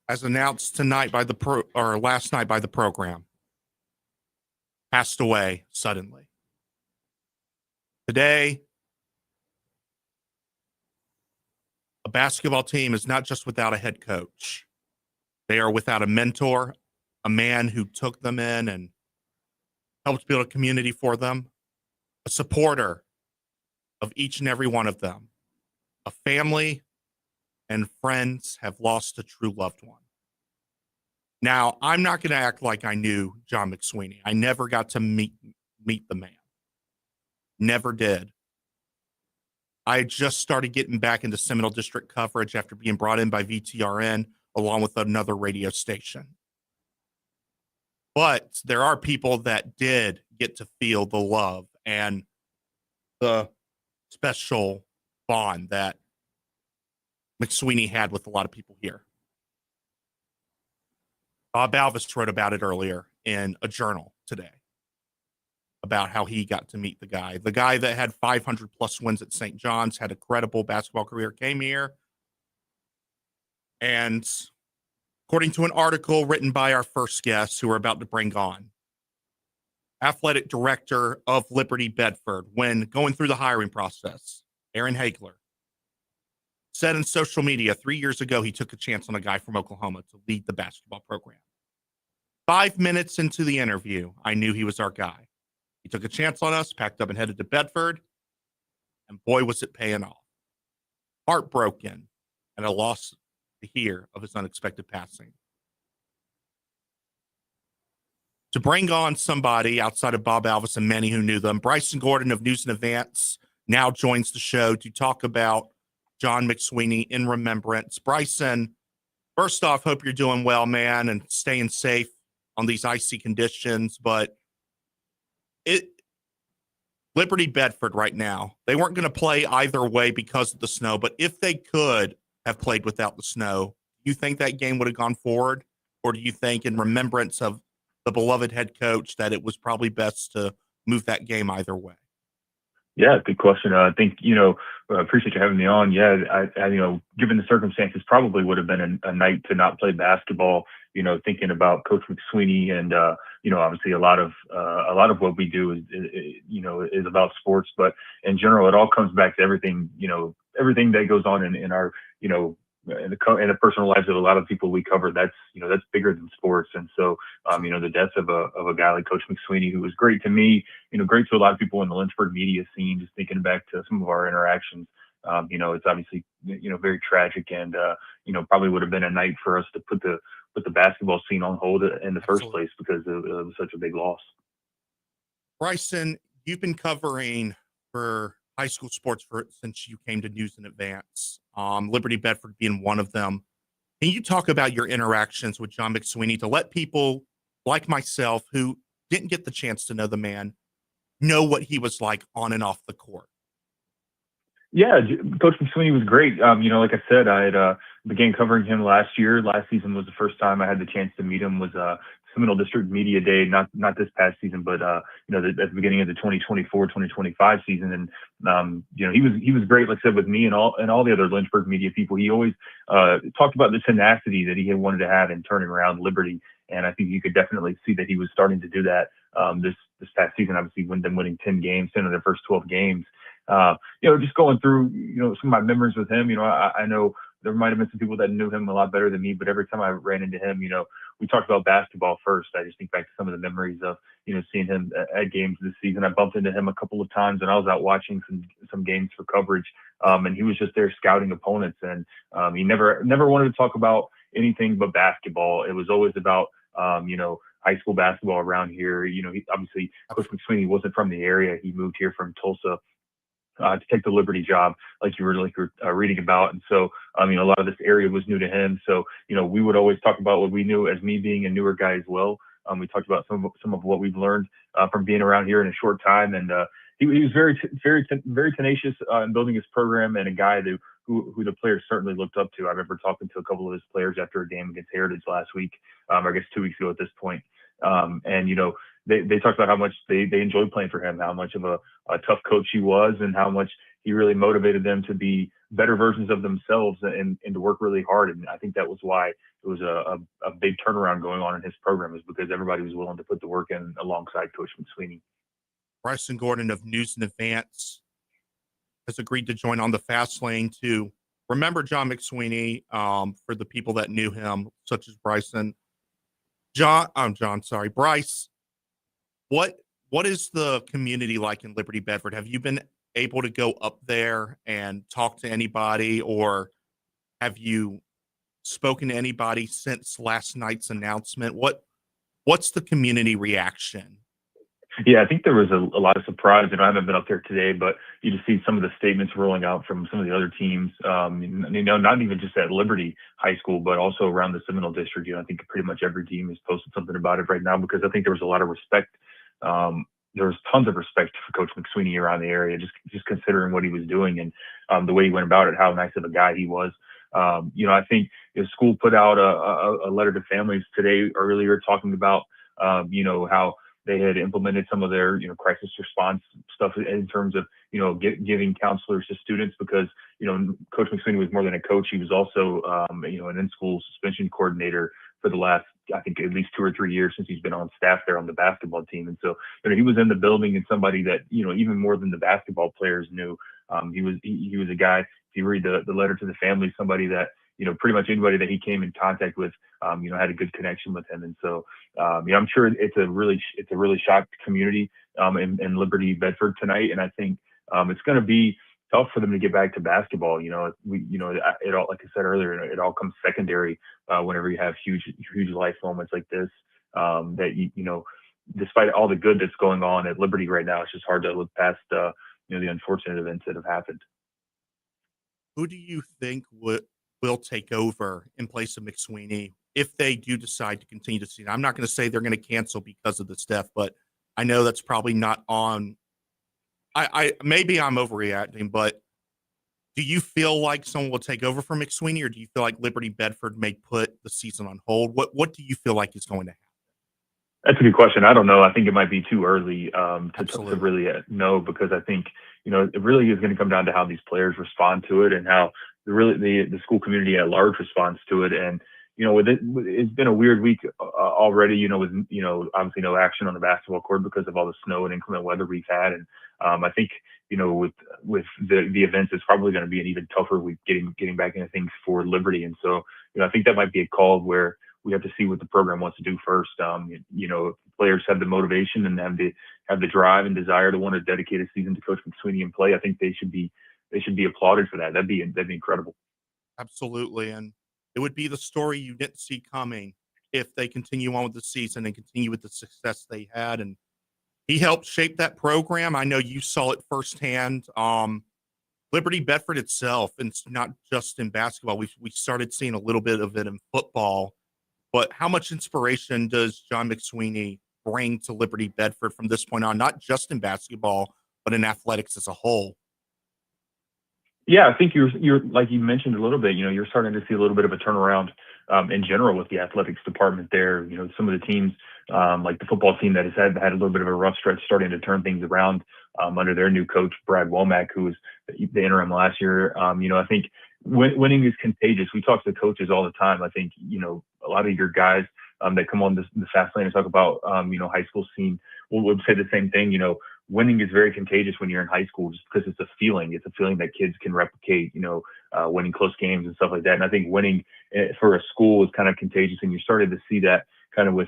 as announced tonight by last night by the program, passed away suddenly. Today, a basketball team is not just without a head coach. They are without a mentor, a man who took them in and helped build a community for them, a supporter of each and every one of them. A family and friends have lost a true loved one. Now, I'm not going to act like I knew John McSweeney. I never got to meet the man. Never did. I just started getting back into Seminole District coverage after being brought in by VTRN along with another radio station. But there are people that did get to feel the love and the special bond that McSweeney had with a lot of people here. Bob Alvis wrote about it earlier in a journal today about how he got to meet the guy that had 500 plus wins at St. John's, had a credible basketball career, came here. And according to an article written by our first guest who we're about to bring on, athletic director of Liberty Bedford, when going through the hiring process, Aaron Hagler, said in social media 3 years ago he took a chance on a guy from Oklahoma to lead the basketball program. 5 minutes into the interview, I knew he was our guy. He took a chance on us, packed up and headed to Bedford, and boy, was it paying off. Heartbroken and a loss to hear of his unexpected passing. To bring on somebody outside of Bob Alvis and many who knew them, Bryson Gordon of News and Advance now joins the show to talk about John McSweeney in remembrance. Bryson, first off, hope you're doing well, man, and staying safe on these icy conditions. But Liberty Bedford right now, they weren't going to play either way because of the snow, but if they could have played without the snow, do you think that game would have gone forward? Or do you think, in remembrance of the beloved head coach, that it was probably best to move that game either way? Yeah, good question. I think, I appreciate you having me on. Yeah, I given the circumstances, probably would have been a night to not play basketball, thinking about Coach McSweeney and, obviously a lot of what we do is about sports, but in general, it all comes back to everything that goes on in our, in the personal lives of a lot of people we cover. That's bigger than sports. And so, the death of a guy like Coach McSweeney, who was great to me, great to a lot of people in the Lynchburg media scene, just thinking back to some of our interactions. It's obviously, very tragic and, probably would have been a night for us to put the basketball scene on hold in the first place because it was such a big loss. Bryson, you've been covering for high school sports since you came to News in Advance, Liberty Bedford being one of them. Can you talk about your interactions with John McSweeney to let people like myself who didn't get the chance to know the man know what he was like on and off the court? Yeah, Coach McSweeney was great. Like I said, I had began covering him last year. Last season was the first time I had the chance to meet him. Was Seminole District Media Day, not this past season, but at the beginning of the 2024-2025 season. And he was great, like I said, with me and all the other Lynchburg media people. He always talked about the tenacity that he had wanted to have in turning around Liberty, and I think you could definitely see that he was starting to do that this past season. Obviously, winning 10 of their first 12 games. Just going through, some of my memories with him, I know there might have been some people that knew him a lot better than me, but every time I ran into him, we talked about basketball first. I just think back to some of the memories of, seeing him at games this season. I bumped into him a couple of times and I was out watching some games for coverage. And he was just there scouting opponents. And he never wanted to talk about anything but basketball. It was always about, high school basketball around here. Obviously Coach McSweeney wasn't from the area. He moved here from Tulsa to take the Liberty job, like you were reading about. And so, a lot of this area was new to him. So, we would always talk about what we knew as me being a newer guy as well. We talked about some of what we've learned from being around here in a short time. And he was very tenacious in building his program, and a guy who the players certainly looked up to. I remember talking to a couple of his players after a game against Heritage last week, I guess 2 weeks ago at this point. They talked about how much they enjoyed playing for him, how much of a tough coach he was, and how much he really motivated them to be better versions of themselves and to work really hard. And I think that was why it was a big turnaround going on in his program, is because everybody was willing to put the work in alongside Coach McSweeney. Bryson Gordon of News in Advance has agreed to join on the fast lane to remember John McSweeney, for the people that knew him, such as Bryson. Bryce, what is the community like in Liberty Bedford? Have you been able to go up there and talk to anybody, or have you spoken to anybody since last night's announcement? What's the community reaction? Yeah, I think there was a lot of surprise. I haven't been up there today, but you just see some of the statements rolling out from some of the other teams. Not even just at Liberty High School, but also around the Seminole District. I think pretty much every team has posted something about it right now, because I think there was a lot of respect. There was tons of respect for Coach McSweeney around the area, just considering what he was doing and the way he went about it, how nice of a guy he was. I think his school put out a letter to families today earlier talking about, how they had implemented some of their, crisis response stuff in terms of, giving counselors to students, because, Coach McSweeney was more than a coach. He was also, an in-school suspension coordinator for the last, I think, at least 2 or 3 years since he's been on staff there on the basketball team. And so, he was in the building, and somebody that, even more than the basketball players knew. He was a guy, if you read the letter to the family, somebody that, pretty much anybody that he came in contact with, had a good connection with him. And so, I'm sure it's a really shocked community in Liberty Bedford tonight. And I think it's going to be tough for them to get back to basketball. It all, like I said earlier, it all comes secondary whenever you have huge life moments like this. Despite all the good that's going on at Liberty right now, it's just hard to look past the unfortunate events that have happened. Who do you think will take over in place of McSweeney if they do decide to continue to see it? I'm not going to say they're going to cancel because of this death, but I know that's probably not on. I maybe I'm overreacting, but do you feel like someone will take over for McSweeney, or do you feel like Liberty Bedford may put the season on hold? What do you feel like is going to happen? That's a good question. I don't know. I think it might be too early to Absolutely. really know, because I think it really is going to come down to how these players respond to it, and how the school community at large responds to it. And it's been a weird week already. With obviously no action on the basketball court because of all the snow and inclement weather we've had. And I think with the events, it's probably going to be an even tougher week getting back into things for Liberty. And so I think that might be a call where we have to see what the program wants to do first. If players have the motivation and have the drive and desire to want to dedicate a season to Coach McSweeney and play, I think they should be applauded for that. That'd be incredible. Absolutely. And it would be the story you didn't see coming if they continue on with the season and continue with the success they had. And he helped shape that program. I know you saw it firsthand. Liberty Bedford itself, and it's not just in basketball. We started seeing a little bit of it in football. But how much inspiration does John McSweeney bring to Liberty Bedford from this point on, not just in basketball, but in athletics as a whole? Yeah, I think you're like you mentioned a little bit. You're starting to see a little bit of a turnaround in general with the athletics department there. Some of the teams, like the football team that has had a little bit of a rough stretch, starting to turn things around under their new coach Brad Womack, who was the interim last year. I think winning is contagious. We talk to coaches all the time. I think a lot of your guys that come on the fast lane and talk about high school scene would say the same thing. Winning is very contagious when you're in high school, just because it's a feeling. It's a feeling that kids can replicate, winning close games and stuff like that. And I think winning for a school is kind of contagious, and you started to see that kind of with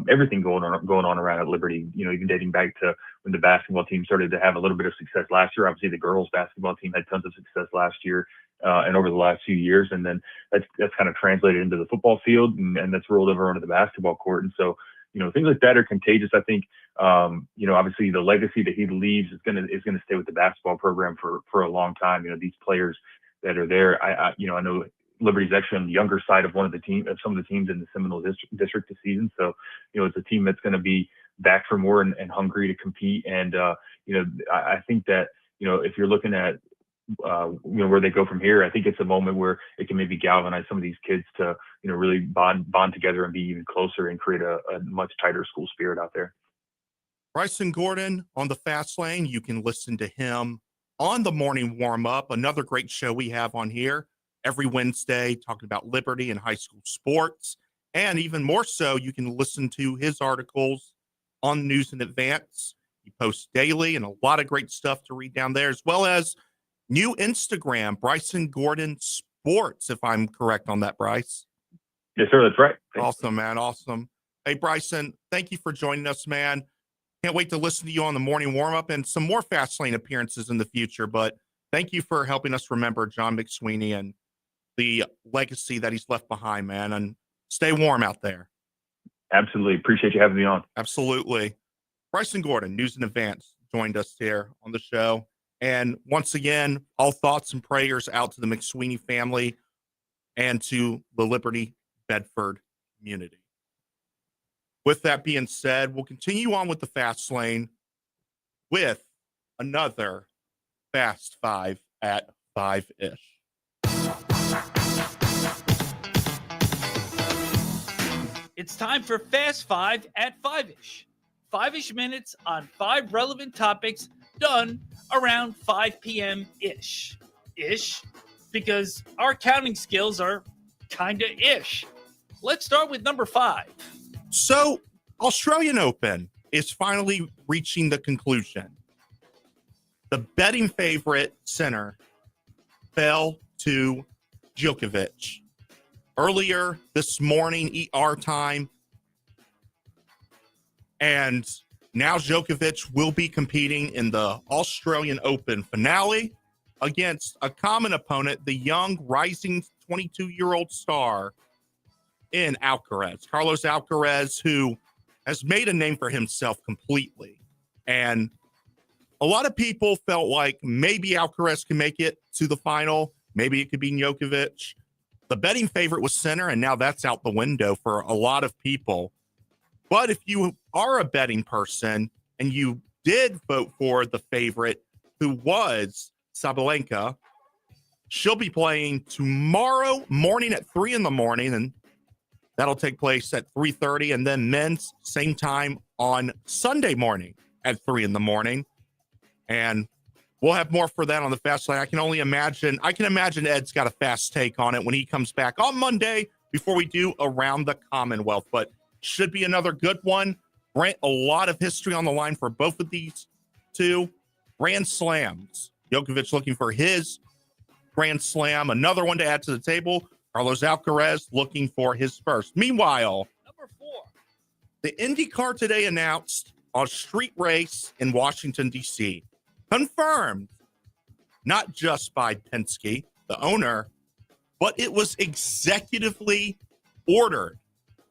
everything going on around at Liberty. Even dating back to when the basketball team started to have a little bit of success last year. Obviously, the girls basketball team had tons of success last year and over the last few years, and then that's kind of translated into the football field, and that's rolled over onto the basketball court. And so, things like that are contagious. I think, obviously the legacy that he leaves is gonna stay with the basketball program for a long time. These players that are there, I know Liberty's actually on the younger side of some of the teams in the Seminole district this season. So, it's a team that's going to be back for more and hungry to compete. And, I think that, if you're looking at, where they go from here, I think it's a moment where it can maybe galvanize some of these kids to, really bond together and be even closer and create a much tighter school spirit out there. Bryson Gordon on the fast lane. You can listen to him on the morning warm up. Another great show we have on here every Wednesday, talking about Liberty and high school sports. And even more so, you can listen to his articles on News in Advance. He posts daily and a lot of great stuff to read down there, as well as new Instagram, Bryson Gordon Sports, if I'm correct on that, Bryce. Yes, sir. That's right. Thanks. Awesome, man. Awesome. Hey, Bryson, thank you for joining us, man. Can't wait to listen to you on the morning warm-up and some more Fast Lane appearances in the future. But thank you for helping us remember John McSweeney and the legacy that he's left behind, man. And stay warm out there. Absolutely. Appreciate you having me on. Absolutely. Bryson Gordon, News in Advance, joined us here on the show. And once again, all thoughts and prayers out to the McSweeney family and to the Liberty Bedford community. With that being said, we'll continue on with the Fast Lane with another Fast Five at 5-ish. It's time for Fast Five at 5-ish. 5-ish minutes on 5 relevant topics done around 5 p.m.-ish. Ish, because our counting skills are kinda ish. Let's start with number 5. So, Australian Open is finally reaching the conclusion. The betting favorite Sinner fell to Djokovic. Earlier this morning, ER time, and now Djokovic will be competing in the Australian Open finale against a common opponent, the young, rising 22-year-old star in Alcaraz. Carlos Alcaraz, who has made a name for himself completely. And a lot of people felt like maybe Alcaraz can make it to the final. Maybe it could be Djokovic. The betting favorite was Sinner, and now that's out the window for a lot of people. But if you are a betting person and you did vote for the favorite, who was Sabalenka, she'll be playing tomorrow morning at 3 in the morning, and that'll take place at 3:30, and then men's same time on Sunday morning at 3 in the morning. And we'll have more for that on the Fast Lane. I can imagine Ed's got a fast take on it when he comes back on Monday before we do Around the Commonwealth. But should be another good one. A lot of history on the line for both of these two. Grand Slams. Djokovic looking for his Grand Slam. Another one to add to the table. Carlos Alcaraz looking for his first. Meanwhile, Number 4. the IndyCar today announced a street race in Washington, D.C. Confirmed, not just by Penske, the owner, but it was executively ordered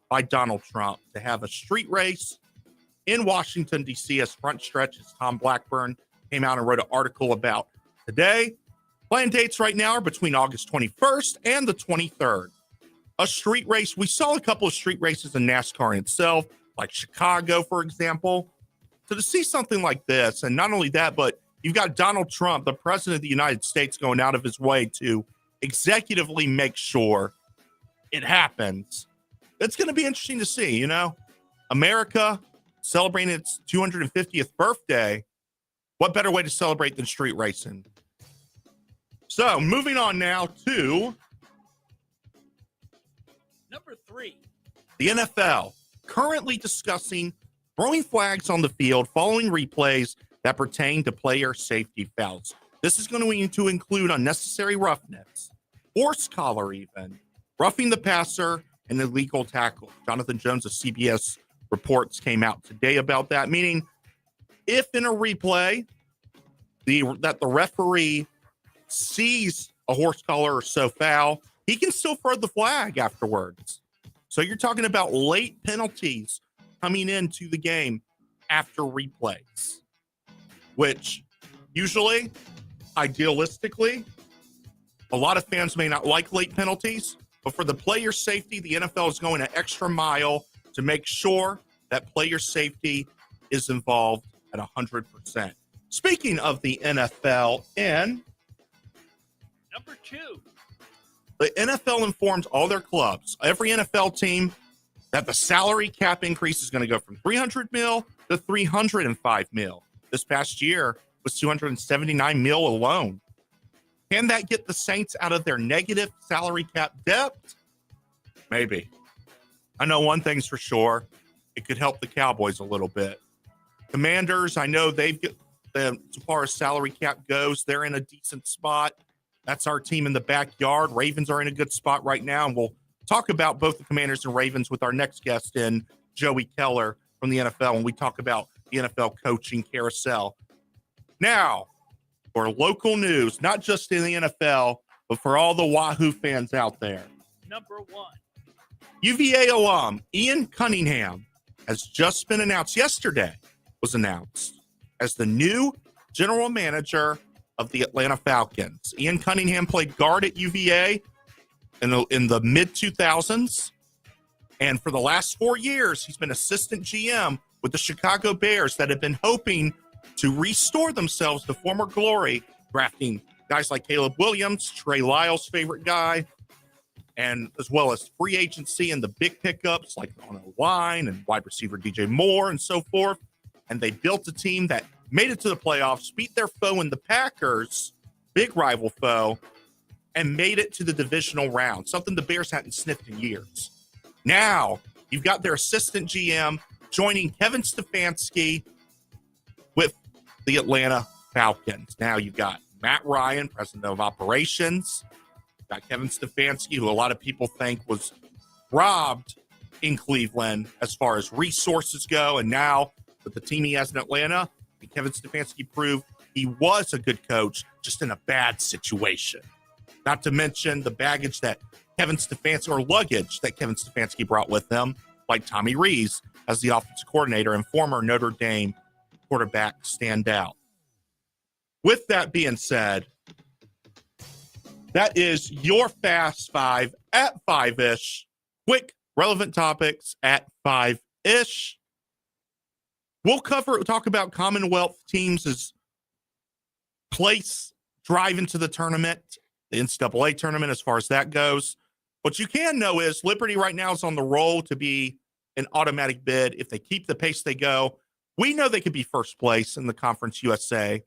by Donald Trump to have a street race in Washington, D.C. as front stretch, as Tom Blackburn came out and wrote an article about today. Planned dates right now are between August 21st and the 23rd. A street race. We saw a couple of street races in NASCAR in itself, like Chicago, for example. So to see something like this, and not only that, but you've got Donald Trump, the president of the United States, going out of his way to executively make sure it happens. It's going to be interesting to see, you know. America celebrating its 250th birthday. What better way to celebrate than street racing? So, moving on now to Number 3. the NFL, currently discussing throwing flags on the field following replays that pertain to player safety fouls. This is going to include unnecessary roughness, horse collar even, roughing the passer, and illegal tackle. Jonathan Jones of CBS Reports came out today about that, meaning if in a replay that the referee sees a horse collar or so foul, he can still throw the flag afterwards. So you're talking about late penalties coming into the game after replays, which usually, idealistically, a lot of fans may not like late penalties, but for the player safety, the NFL is going an extra mile to make sure that player safety is involved at 100%. Speaking of the NFL, Number 2. the NFL informs all their clubs, every NFL team, that the salary cap increase is going to go from $300 million to $305 million. This past year, was $279 million alone. Can that get the Saints out of their negative salary cap debt? Maybe. I know one thing's for sure. It could help the Cowboys a little bit. Commanders, I know they've got, as far as salary cap goes, they're in a decent spot. That's our team in the backyard. Ravens are in a good spot right now, and we'll talk about both the Commanders and Ravens with our next guest in Joey Keller from the NFL when we talk about the NFL coaching carousel. Now, for local news, not just in the NFL, but for all the Wahoo fans out there. Number one. UVA alum Ian Cunningham has just been announced, yesterday was announced, as the new general manager of the Atlanta Falcons. Ian Cunningham played guard at UVA in the mid-2000s, and for the last 4 years, he's been assistant GM with the Chicago Bears that have been hoping to restore themselves to former glory, drafting guys like Caleb Williams, Trey Lyle's favorite guy, and as well as free agency and the big pickups like Conor and wide receiver DJ Moore and so forth. And they built a team that made it to the playoffs, beat their foe in the Packers, big rival foe, and made it to the divisional round, something the Bears hadn't sniffed in years. Now, you've got their assistant GM joining Kevin Stefanski with the Atlanta Falcons. Now you've got Matt Ryan, president of operations. You've got Kevin Stefanski, who a lot of people think was robbed in Cleveland as far as resources go. And now with the team he has in Atlanta, Kevin Stefanski proved he was a good coach, just in a bad situation. Not to mention the baggage that Kevin Stefanski, or luggage that Kevin Stefanski brought with him, like Tommy Rees as the offensive coordinator and former Notre Dame quarterback standout. With that being said, that is your Fast Five at 5-ish. Quick, relevant topics at 5-ish. We'll talk about Commonwealth teams' place, drive into the tournament, the NCAA tournament as far as that goes. What you can know is Liberty right now is on the roll to be an automatic bid. If they keep the pace they go, we know they could be first place in the Conference USA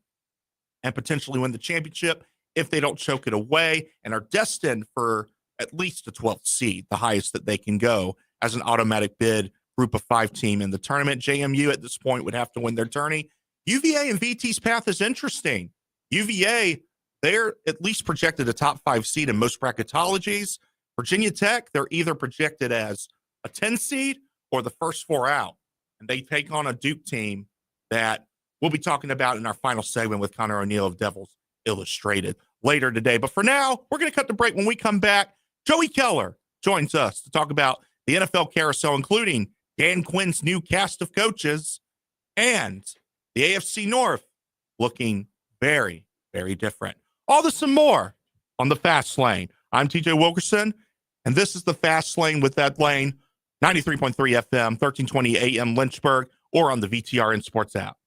and potentially win the championship if they don't choke it away, and are destined for at least a 12th seed, the highest that they can go as an automatic bid group of 5 team in the tournament. JMU at this point would have to win their tourney. UVA and VT's path is interesting. UVA, they're at least projected a top 5 seed in most bracketologies. Virginia Tech, they're either projected as a 10 seed or the first 4 out. And they take on a Duke team that we'll be talking about in our final segment with Conor O'Neill of Devils Illustrated later today. But for now, we're going to cut the break. When we come back, Joey Keller joins us to talk about the NFL carousel, including Dan Quinn's new cast of coaches and the AFC North looking very, very different. All this and more on the Fast Lane. I'm TJ Wilkerson, and this is the Fast Lane with Ed Lane, 93.3 FM, 1320 AM Lynchburg, or on the VTRN Sports app.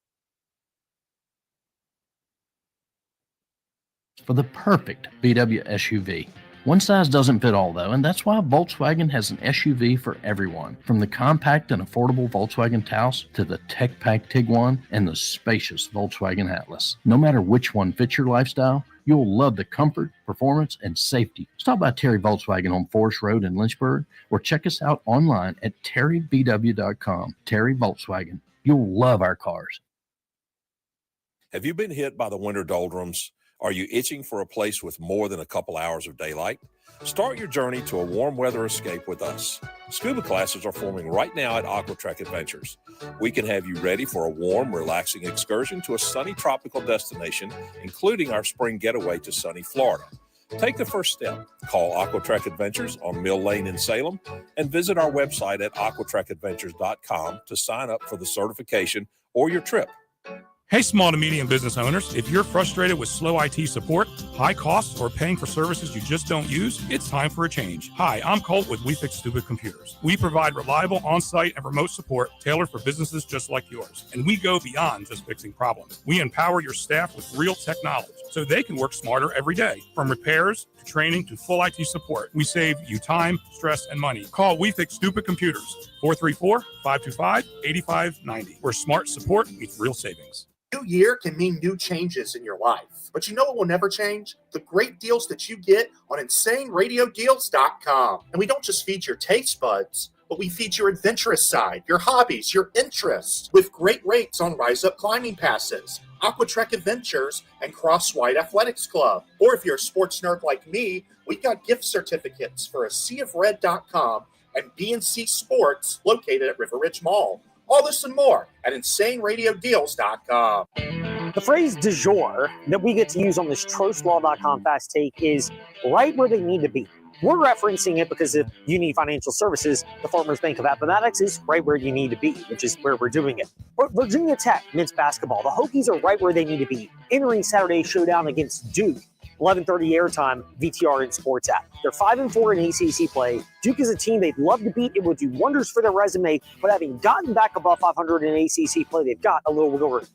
For the perfect VW SUV. One size doesn't fit all, though, and that's why Volkswagen has an SUV for everyone. From the compact and affordable Volkswagen Taos to the tech-packed Tiguan and the spacious Volkswagen Atlas. No matter which one fits your lifestyle, you'll love the comfort, performance, and safety. Stop by Terry Volkswagen on Forest Road in Lynchburg or check us out online at terryvw.com. Terry Volkswagen. You'll love our cars. Have you been hit by the winter doldrums? Are you itching for a place with more than a couple hours of daylight? Start your journey to a warm weather escape with us. Scuba classes are forming right now at Aquatrek Adventures. We can have you ready for a warm, relaxing excursion to a sunny tropical destination, including our spring getaway to sunny Florida. Take the first step. Call Aquatrek Adventures on Mill Lane in Salem and visit our website at aquatrekadventures.com to sign up for the certification or your trip. Hey, small to medium business owners, if you're frustrated with slow IT support, high costs, or paying for services you just don't use, it's time for a change. Hi, I'm Colt with We Fix Stupid Computers. We provide reliable on-site and remote support tailored for businesses just like yours. And we go beyond just fixing problems. We empower your staff with real tech knowledge so they can work smarter every day. From repairs to training to full IT support, we save you time, stress, and money. Call We Fix Stupid Computers, 434-525-8590, where smart support meets real savings. New year can mean new changes in your life. But you know what will never change? The great deals that you get on InsaneRadioDeals.com. And we don't just feed your taste buds, but we feed your adventurous side, your hobbies, your interests, with great rates on Rise Up Climbing Passes, Aquatrek Adventures, and Cross-White Athletics Club. Or if you're a sports nerd like me, we've got gift certificates for a SeaOfRed.com and BNC Sports located at River Ridge Mall. All this and more at InsaneRadioDeals.com. The phrase du jour that we get to use on this TrostLaw.com Fast Take is right where they need to be. We're referencing it because if you need financial services, the Farmers Bank of Appomattox is right where you need to be, which is where we're doing it. But Virginia Tech men's basketball, the Hokies are right where they need to be, entering Saturday's showdown against Duke. 11:30 airtime, VTRN Sports app. They're 5-4 in ACC play. Duke is a team they'd love to beat. It would do wonders for their resume, but having gotten back above 500 in ACC play, they've got a little wiggle room.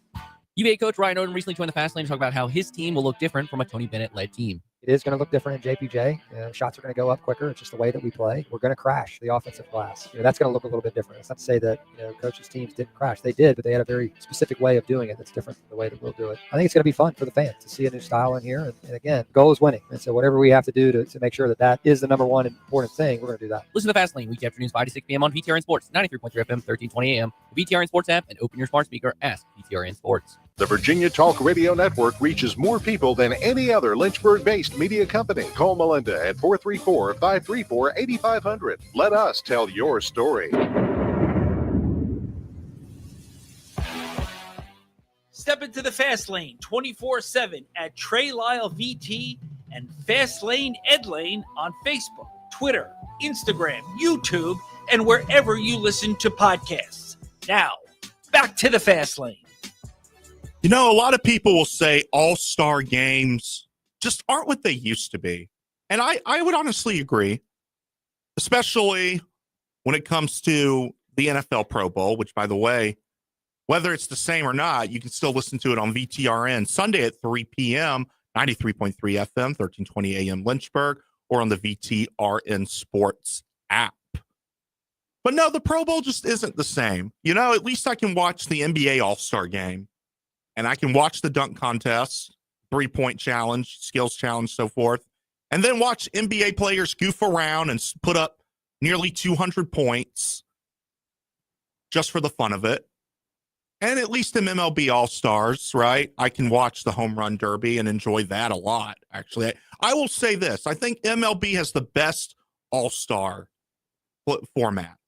UVA coach Ryan Odom recently joined the Fast Lane to talk about how his team will look different from a Tony Bennett-led team. It is going to look different in JPJ. Shots are going to go up quicker. It's just the way that we play. We're going to crash the offensive glass. That's going to look a little bit different. It's not to say that coaches' teams didn't crash. They did, but they had a very specific way of doing it that's different from the way that we'll do it. I think it's going to be fun for the fans to see a new style in here. And again, goal is winning. And so whatever we have to do to make sure that is the number one important thing, we're going to do that. Listen to Fast Lane weekday afternoons 5 to 6 p.m. on VTRN Sports, 93.3 FM, 1320 a.m., the VTRN Sports app, and open your smart speaker. Ask VTRN Sports. The Virginia Talk Radio Network reaches more people than any other Lynchburg-based media company. Call Melinda at 434-534-8500. Let us tell your story. Step into the Fast Lane 24/7 at Trey Lyle VT and Fast Lane Ed Lane on Facebook, Twitter, Instagram, YouTube, and wherever you listen to podcasts. Now, back to the Fast Lane. You know, a lot of people will say all-star games just aren't what they used to be. And I would honestly agree, especially when it comes to the NFL Pro Bowl, which, by the way, whether it's the same or not, you can still listen to it on VTRN Sunday at 3 p.m., 93.3 FM, 1320 a.m. Lynchburg, or on the VTRN Sports app. But no, the Pro Bowl just isn't the same. At least I can watch the NBA All-Star game. And I can watch the dunk contest, 3-point challenge, skills challenge, so forth, and then watch NBA players goof around and put up nearly 200 points just for the fun of it. And at least in MLB All-Stars, right, I can watch the home run derby and enjoy that a lot, actually. I will say this. I think MLB has the best All-Star format.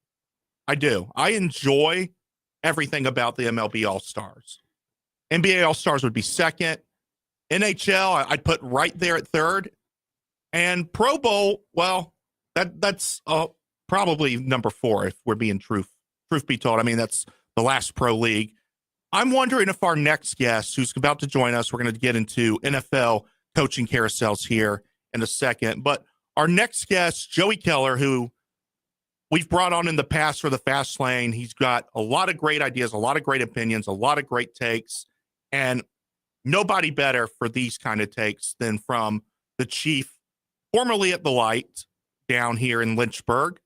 I do. I enjoy everything about the MLB All-Stars. NBA All-Stars would be second. NHL, I'd put right there at third. And Pro Bowl, well, that's probably number 4 if we're being truth be told. I mean, that's the last pro league. I'm wondering if our next guest, who's about to join us, we're going to get into NFL coaching carousels here in a second. But our next guest, Joey Keller, who we've brought on in the past for the Fast Lane, he's got a lot of great ideas, a lot of great opinions, a lot of great takes. And nobody better for these kind of takes than from the chief, formerly at the Light down here in Lynchburg,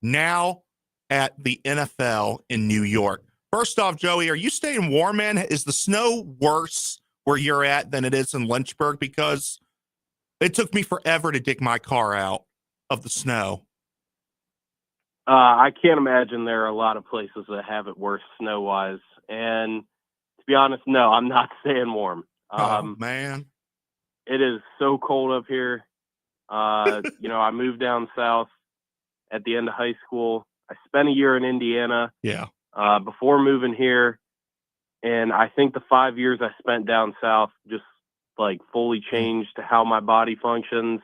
now at the NFL in New York. First off, Joey, are you staying warm, man? Is the snow worse where you're at than it is in Lynchburg? Because it took me forever to dig my car out of the snow. I can't imagine there are a lot of places that have it worse snow-wise. And to be honest, no, I'm not staying warm. Man. It is so cold up here. I moved down south at the end of high school. I spent a year in Indiana before moving here. And I think the 5 years I spent down south just fully changed how my body functions.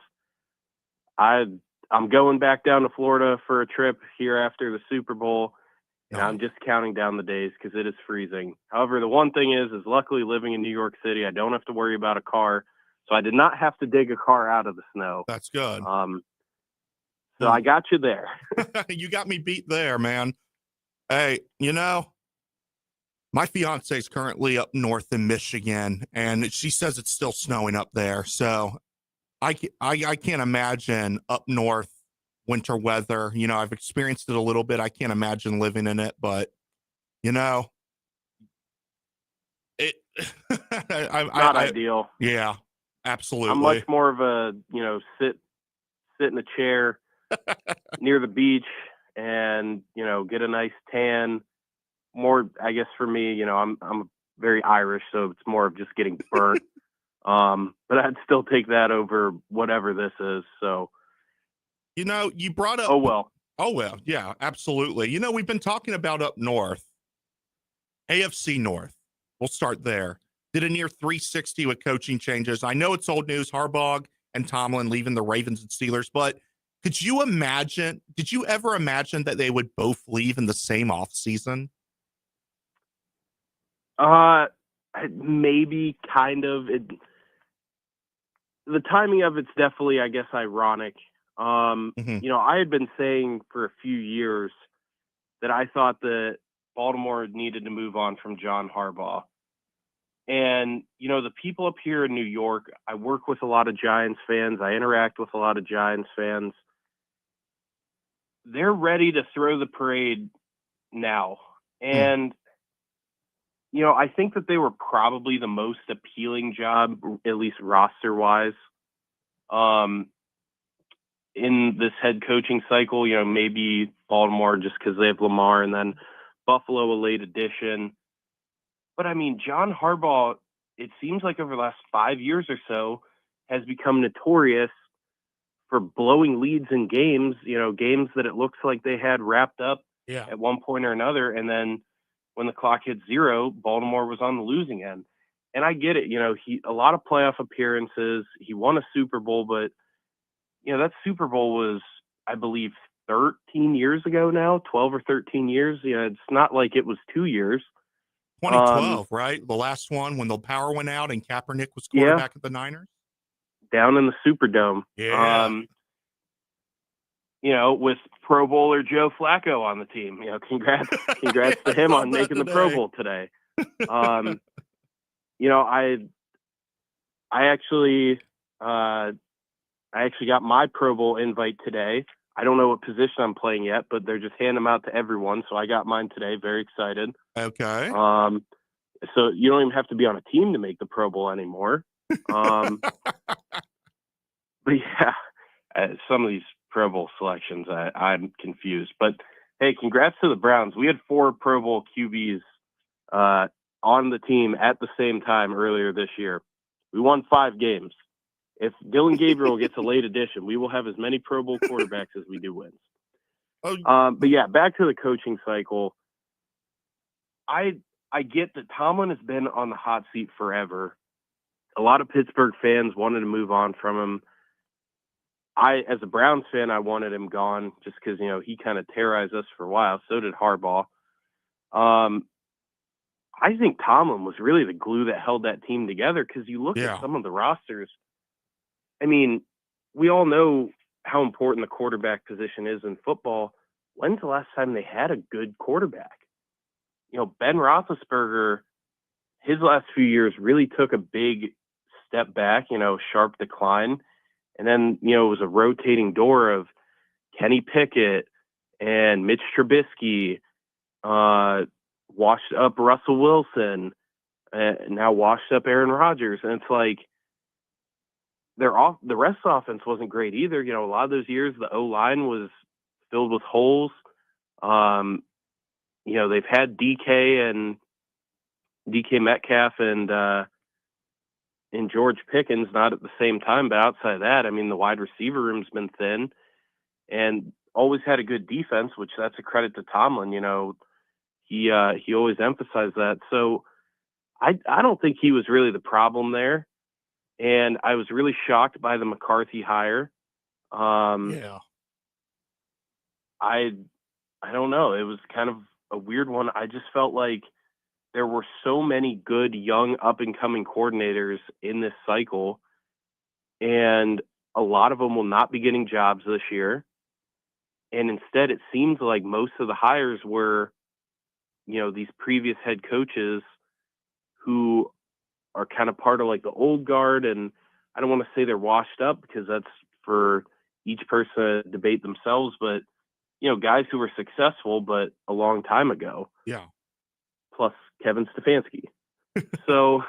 I'm going back down to Florida for a trip here after the Super Bowl. And I'm just counting down the days because it is freezing. However, the one thing is luckily living in New York City, I don't have to worry about a car. So I did not have to dig a car out of the snow. That's good. So I got you there. You got me beat there, man. Hey, my fiance is currently up north in Michigan, and she says it's still snowing up there. So I can't imagine up north winter weather. I've experienced it a little bit. I can't imagine living in it, but It Not ideal. Yeah, absolutely. I'm much more of a, sit in a chair near the beach and, get a nice tan. More, I guess for me, I'm very Irish, so it's more of just getting burnt. But I'd still take that over whatever this is. So, you brought up. Oh well, yeah, absolutely. We've been talking about up north, AFC North. We'll start there. Did a near 360 with coaching changes. I know it's old news, Harbaugh and Tomlin leaving the Ravens and Steelers, but did you ever imagine that they would both leave in the same offseason? Maybe kind of. The timing of it's definitely, I guess, ironic. I had been saying for a few years that I thought that Baltimore needed to move on from John Harbaugh. And, the people up here in New York, I work with a lot of Giants fans. I interact with a lot of Giants fans. They're ready to throw the parade now. And, I think that they were probably the most appealing job, at least roster-wise, in this head coaching cycle. Maybe Baltimore just because they have Lamar, and then Buffalo a late addition. But, John Harbaugh, it seems like over the last 5 years or so, has become notorious for blowing leads in games, games that it looks like they had wrapped up at one point or another. And then when the clock hit zero, Baltimore was on the losing end. And I get it. A lot of playoff appearances. He won a Super Bowl, but, that Super Bowl was, I believe, 13 years ago now, 12 or 13 years. It's not like it was 2 years. 2012, right? The last one when the power went out and Kaepernick was quarterback of the Niners. Down in the Superdome. Yeah. With Pro Bowler Joe Flacco on the team. Congrats to him on making the Pro Bowl today. I actually got my Pro Bowl invite today. I don't know what position I'm playing yet, but they're just handing them out to everyone. So I got mine today. Very excited. Okay. So you don't even have to be on a team to make the Pro Bowl anymore. But yeah, some of these Pro Bowl selections, I'm confused. But hey, congrats to the Browns. We had 4 Pro Bowl QBs on the team at the same time earlier this year. We won 5 games. If Dylan Gabriel gets a late addition, we will have as many Pro Bowl quarterbacks as we do wins. But yeah, back to the coaching cycle. I get that Tomlin has been on the hot seat forever. A lot of Pittsburgh fans wanted to move on from him. As a Browns fan, I wanted him gone just because, he kind of terrorized us for a while. So did Harbaugh. I think Tomlin was really the glue that held that team together because you look at some of the rosters. We all know how important the quarterback position is in football. When's the last time they had a good quarterback? Ben Roethlisberger, his last few years really took a big step back, sharp decline. And then, it was a rotating door of Kenny Pickett and Mitch Trubisky, washed up Russell Wilson, and now washed up Aaron Rodgers. And it's like, the rest of the offense wasn't great either. A lot of those years, the O-line was filled with holes. They've had DK Metcalf and George Pickens, not at the same time, but outside of that, the wide receiver room's been thin and always had a good defense, which that's a credit to Tomlin. He always emphasized that. So I don't think he was really the problem there. And I was really shocked by the McCarthy hire. I don't know. It was kind of a weird one. I just felt like there were so many good, young, up-and-coming coordinators in this cycle, and a lot of them will not be getting jobs this year. And instead, it seems like most of the hires were, these previous head coaches who are kind of part of like the old guard. And I don't want to say they're washed up because that's for each person to debate themselves, but, guys who were successful, but a long time ago. Yeah. Plus Kevin Stefanski. So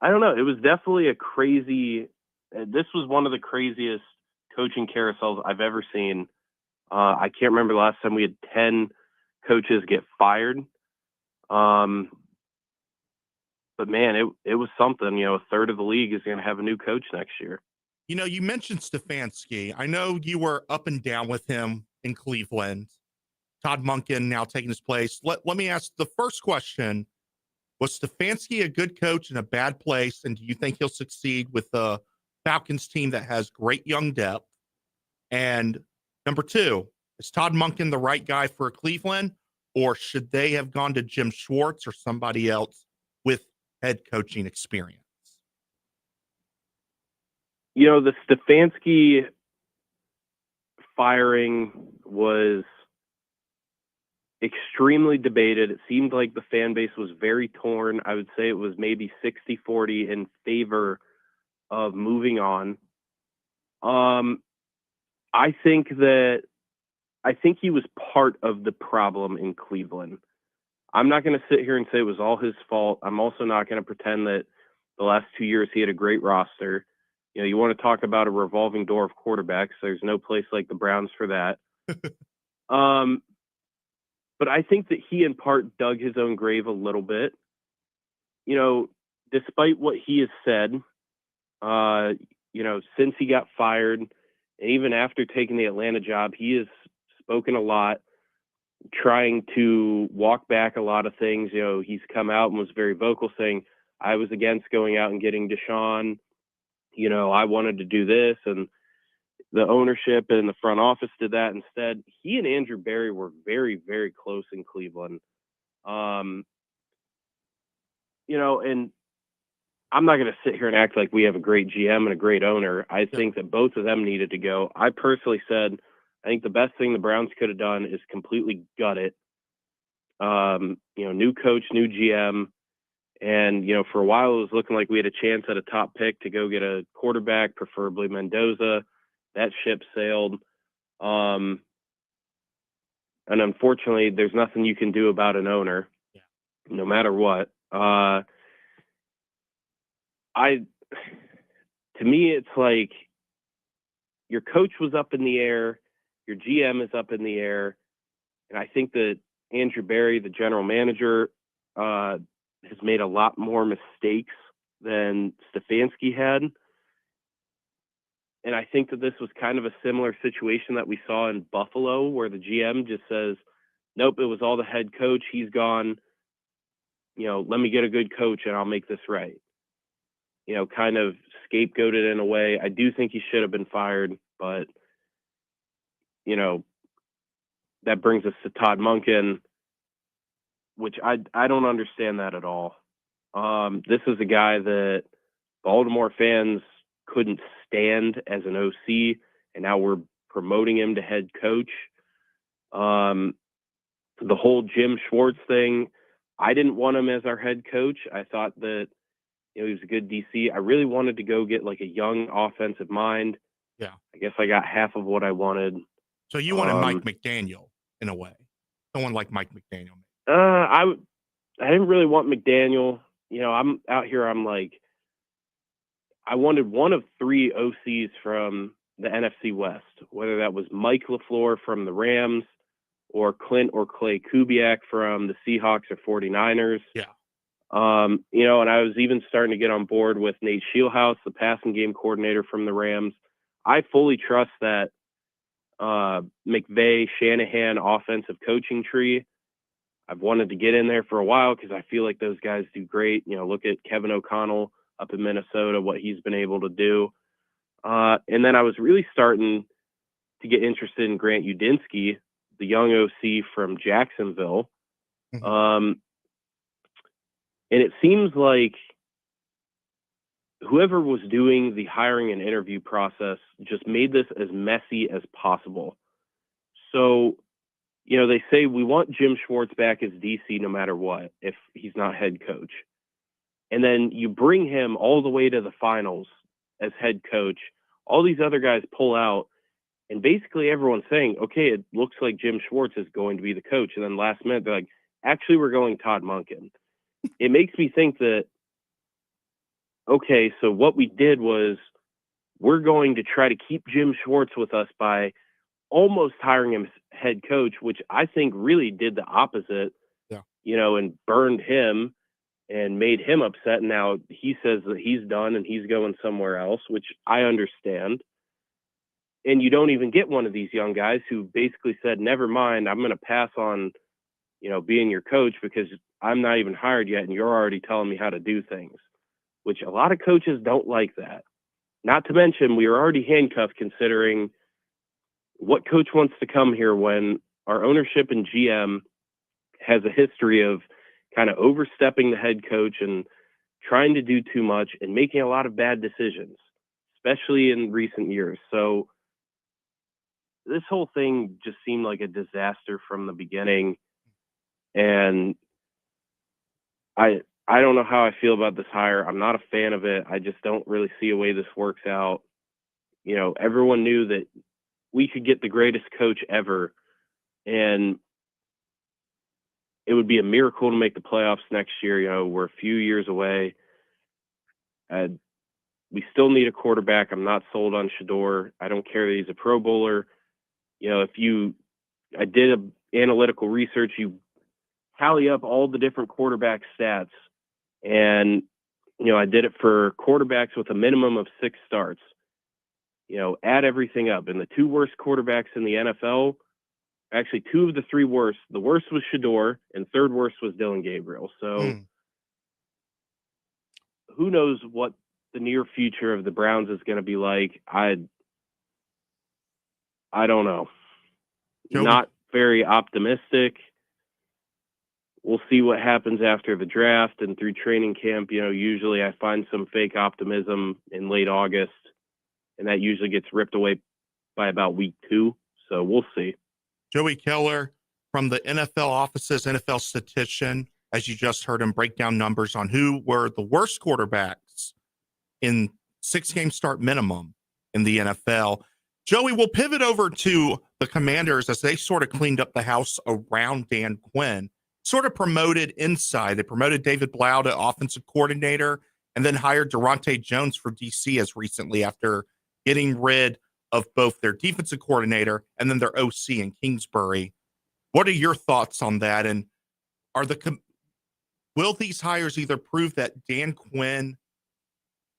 I don't know. It was definitely a crazy. This was one of the craziest coaching carousels I've ever seen. I can't remember the last time we had 10 coaches get fired. But man, it was something. You know, a third of the league is going to have a new coach next year. You know, you mentioned Stefanski. I know you were up and down with him in Cleveland. Todd Monken now taking his place. Let me ask the first question. Was Stefanski a good coach in a bad place? And do you think he'll succeed with the Falcons team that has great young depth? And number two, is Todd Monken the right guy for Cleveland? Or should they have gone to Jim Schwartz or somebody else with head coaching experience? You know, the Stefanski firing was extremely debated. It seemed like the fan base was very torn. I would say it was maybe 60-40 in favor of moving on. I think he was part of the problem in Cleveland. I'm not going to sit here and say it was all his fault. I'm also not going to pretend that the last 2 years he had a great roster. You know, you want to talk about a revolving door of quarterbacks. There's no place like the Browns for that. But I think that he in part dug his own grave a little bit. You know, despite what he has said, you know, since he got fired, and even after taking the Atlanta job, he has spoken a lot, trying to walk back a lot of things. You know, he's come out and was very vocal saying, I was against going out and getting Deshaun. You know, I wanted to do this, and the ownership and the front office did that instead. He and Andrew Berry were very, very close in Cleveland. You know, and I'm not going to sit here and act like we have a great GM and a great owner. I think that both of them needed to go. I personally said, I think the best thing the Browns could have done is completely gut it. You know, new coach, new GM. And, you know, for a while it was looking like we had a chance at a top pick to go get a quarterback, preferably Mendoza. That ship sailed. And unfortunately, there's nothing you can do about an owner, no matter what. To me, it's like your coach was up in the air, your GM is up in the air, and I think that Andrew Berry, the general manager, has made a lot more mistakes than Stefanski had. And I think that this was kind of a similar situation that we saw in Buffalo, where the GM just says, nope, it was all the head coach. He's gone. You know, let me get a good coach and I'll make this right. You know, kind of scapegoated in a way. I do think he should have been fired, but, you know, that brings us to Todd Monken, which I don't understand that at all. This is a guy that Baltimore fans couldn't stand as an OC, and now we're promoting him to head coach. The whole Jim Schwartz thing, I didn't want him as our head coach. I thought that, you know, he was a good DC. I really wanted to go get like a young offensive mind. Yeah. I guess I got half of what I wanted. So you wanted Mike McDaniel in a way. Someone like Mike McDaniel. I didn't really want McDaniel. You know, I'm out here. I'm like, I wanted one of three OCs from the NFC West, whether that was Mike LaFleur from the Rams or Clint or Clay Kubiak from the Seahawks or 49ers. Yeah. You know, and I was even starting to get on board with Nate Shieldhouse, the passing game coordinator from the Rams. I fully trust that McVay, Shanahan offensive coaching tree. I've wanted to get in there for a while because I feel like those guys do great. You know, look at Kevin O'Connell up in Minnesota, what he's been able to do. And then I was really starting to get interested in Grant Udinski, the young OC from Jacksonville. And it seems like whoever was doing the hiring and interview process just made this as messy as possible. So, you know, they say we want Jim Schwartz back as DC no matter what, if he's not head coach. And then you bring him all the way to the finals as head coach. All these other guys pull out, and basically everyone's saying, okay, it looks like Jim Schwartz is going to be the coach. And then last minute, they're like, actually, we're going Todd Monken. it makes me think that, okay, so what we did was we're going to try to keep Jim Schwartz with us by almost hiring him as head coach, which I think really did the opposite, and burned him and made him upset. And now he says that he's done and he's going somewhere else, which I understand. And you don't even get one of these young guys who basically said, never mind, I'm going to pass on, being your coach because I'm not even hired yet and you're already telling me how to do things, which a lot of coaches don't like that. Not to mention, we are already handcuffed considering what coach wants to come here when our ownership and GM has a history of kind of overstepping the head coach and trying to do too much and making a lot of bad decisions, especially in recent years. So this whole thing just seemed like a disaster from the beginning. And I don't know how I feel about this hire. I'm not a fan of it. I just don't really see a way this works out. Everyone knew that we could get the greatest coach ever, and it would be a miracle to make the playoffs next year. We're a few years away. We still need a quarterback. I'm not sold on Shador. I don't care that he's a Pro Bowler. I did analytical research. You tally up all the different quarterback stats, and I did it for quarterbacks with a minimum of 6 starts. Add everything up, and the 2 worst quarterbacks in the NFL, actually 2 of the 3 worst. The worst was Shador, and 3rd worst was Dylan Gabriel. So who knows what the near future of the Browns is going to be like? I don't know. Not very optimistic. We'll see what happens after the draft and through training camp. Usually I find some fake optimism in late August, and that usually gets ripped away by about week 2. So we'll see. Joey Keller from the NFL offices, NFL statistician, as you just heard him break down numbers on who were the worst quarterbacks in 6-game start minimum in the NFL. Joey, we'll pivot over to the Commanders as they sort of cleaned up the house around Dan Quinn, sort of promoted inside. They promoted David Blau to offensive coordinator and then hired Durante Jones for DC as recently after getting rid of both their defensive coordinator and then their OC in Kingsbury. What are your thoughts on that? And will these hires either prove that Dan Quinn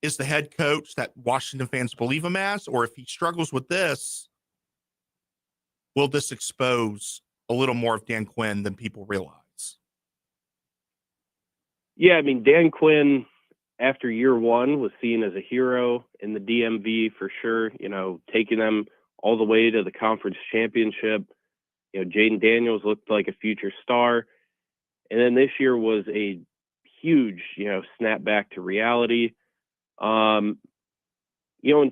is the head coach that Washington fans believe him as, or if he struggles with this, will this expose a little more of Dan Quinn than people realize? Yeah, Dan Quinn, after year 1, was seen as a hero in the DMV for sure, taking them all the way to the conference championship. Jaden Daniels looked like a future star. And then this year was a huge, snap back to reality. In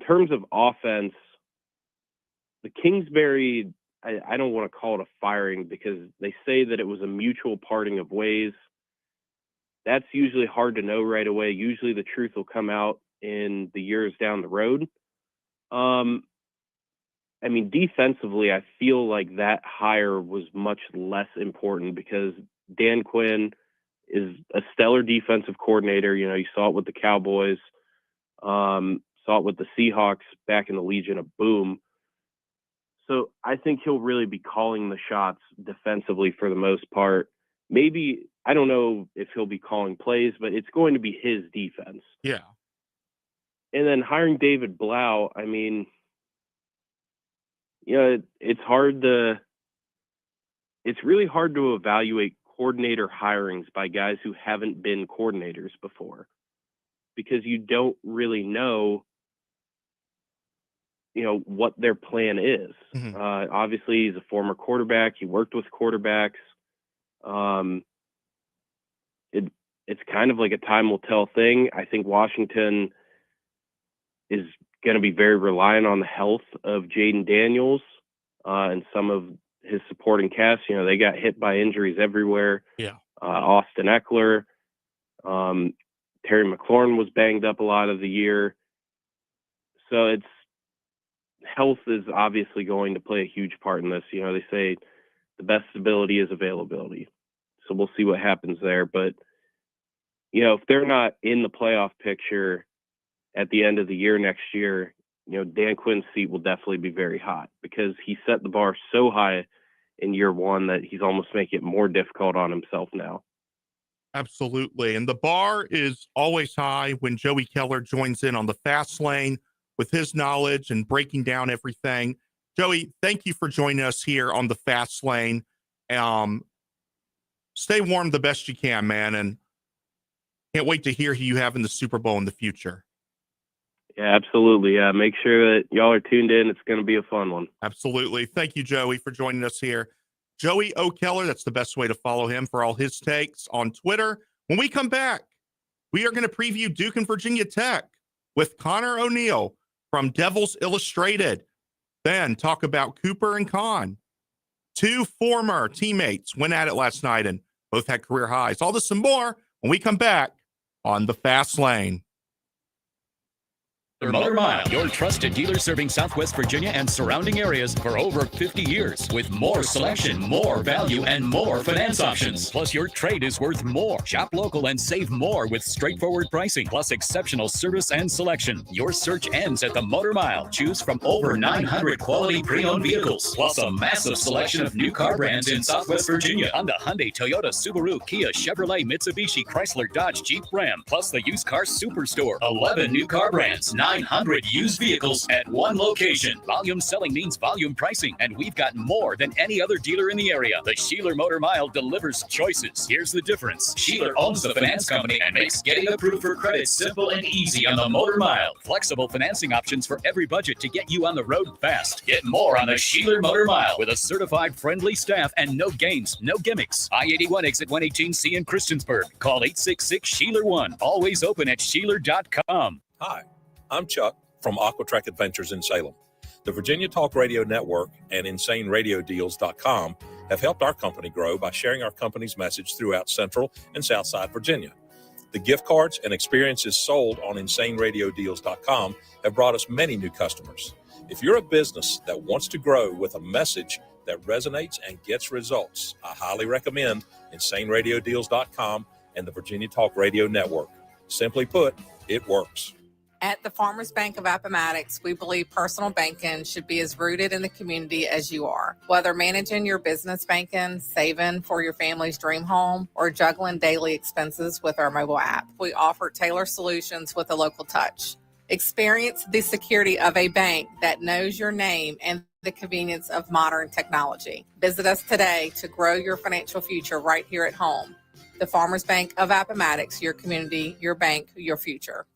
terms of offense, the Kingsbury, I don't want to call it a firing because they say that it was a mutual parting of ways. That's usually hard to know right away. Usually the truth will come out in the years down the road. Defensively, I feel like that hire was much less important because Dan Quinn is a stellar defensive coordinator. You saw it with the Cowboys, saw it with the Seahawks back in the Legion of Boom. So I think he'll really be calling the shots defensively for the most part. Maybe, I don't know if he'll be calling plays, but it's going to be his defense. Yeah. And then hiring David Blau, it's really hard to evaluate coordinator hirings by guys who haven't been coordinators before because you don't really know, what their plan is. Mm-hmm. Obviously, he's a former quarterback. He worked with quarterbacks. It's kind of like a time will tell thing. I think Washington is going to be very reliant on the health of Jaden Daniels and some of his supporting cast. They got hit by injuries everywhere. Yeah. Austin Eckler, Terry McLaurin was banged up a lot of the year. So health is obviously going to play a huge part in this. They say the best ability is availability. So we'll see what happens there. But if they're not in the playoff picture at the end of the year next year, Dan Quinn's seat will definitely be very hot because he set the bar so high in year one that he's almost making it more difficult on himself now. Absolutely. And the bar is always high when Joey Keller joins in on the fast lane with his knowledge and breaking down everything. Joey, thank you for joining us here on the fast lane. Stay warm the best you can, man. And can't wait to hear who you have in the Super Bowl in the future. Yeah, absolutely. Yeah, make sure that y'all are tuned in. It's going to be a fun one. Absolutely. Thank you, Joey, for joining us here. Joey O. Keller, that's the best way to follow him for all his takes on Twitter. When we come back, we are going to preview Duke and Virginia Tech with Conor O'Neill from Devils Illustrated. Then talk about Cooper and Con. Two former teammates went at it last night and both had career highs. All this and more when we come back on the Fast Lane. Motor Mile, your trusted dealer serving Southwest Virginia and surrounding areas for over 50 years. With more selection, more value, and more finance options. Plus, your trade is worth more. Shop local and save more with straightforward pricing, plus exceptional service and selection. Your search ends at the Motor Mile. Choose from over 900 quality pre-owned vehicles, plus a massive selection of new car brands in Southwest Virginia. Honda, Hyundai, Toyota, Subaru, Kia, Chevrolet, Mitsubishi, Chrysler, Dodge, Jeep, Ram. Plus the used car superstore. 11 new car brands, 900 used vehicles at one location. Volume selling means volume pricing, and we've got more than any other dealer in the area. The Sheeler Motor Mile delivers choices. Here's the difference. Sheeler owns the finance company and makes getting approved for credit simple and easy on the Motor Mile. Flexible financing options for every budget to get you on the road fast. Get more on the Sheeler Motor Mile with a certified friendly staff and no games, no gimmicks. I-81 exit 118C in Christiansburg. Call 866-SHEELER1. Always open at Sheeler.com. Hi, I'm Chuck from Aquatrack Adventures in Salem. The Virginia Talk Radio Network and InsaneRadioDeals.com have helped our company grow by sharing our company's message throughout Central and Southside Virginia. The gift cards and experiences sold on InsaneRadioDeals.com have brought us many new customers. If you're a business that wants to grow with a message that resonates and gets results, I highly recommend InsaneRadioDeals.com and the Virginia Talk Radio Network. Simply put, it works. At the Farmers Bank of Appomattox, we believe personal banking should be as rooted in the community as you are. Whether managing your business banking, saving for your family's dream home, or juggling daily expenses with our mobile app, we offer tailored solutions with a local touch. Experience the security of a bank that knows your name and the convenience of modern technology. Visit us today to grow your financial future right here at home. The Farmers Bank of Appomattox, your community, your bank, your future.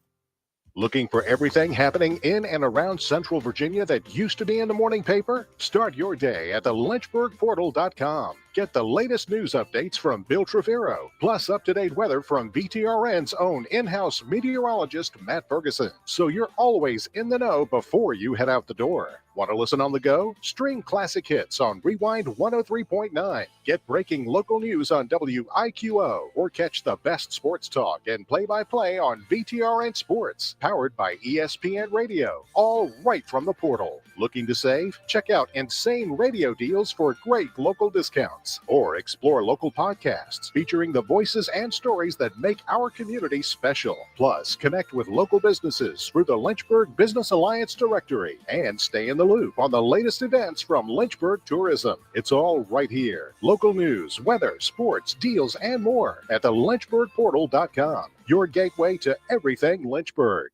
Looking for everything happening in and around Central Virginia that used to be in the morning paper? Start your day at the LynchburgPortal.com. Get the latest news updates from Bill Trevero, plus up-to-date weather from VTRN's own in-house meteorologist, Matt Ferguson. So you're always in the know before you head out the door. Want to listen on the go? Stream classic hits on Rewind 103.9. Get breaking local news on WIQO, or catch the best sports talk and play-by-play on VTRN Sports, powered by ESPN Radio, all right from the portal. Looking to save? Check out Insane Radio Deals for great local discounts, or explore local podcasts featuring the voices and stories that make our community special. Plus, connect with local businesses through the Lynchburg Business Alliance directory and stay in the loop on the latest events from Lynchburg Tourism. It's all right here. Local news, weather, sports, deals, and more at the LynchburgPortal.com, your gateway to everything Lynchburg.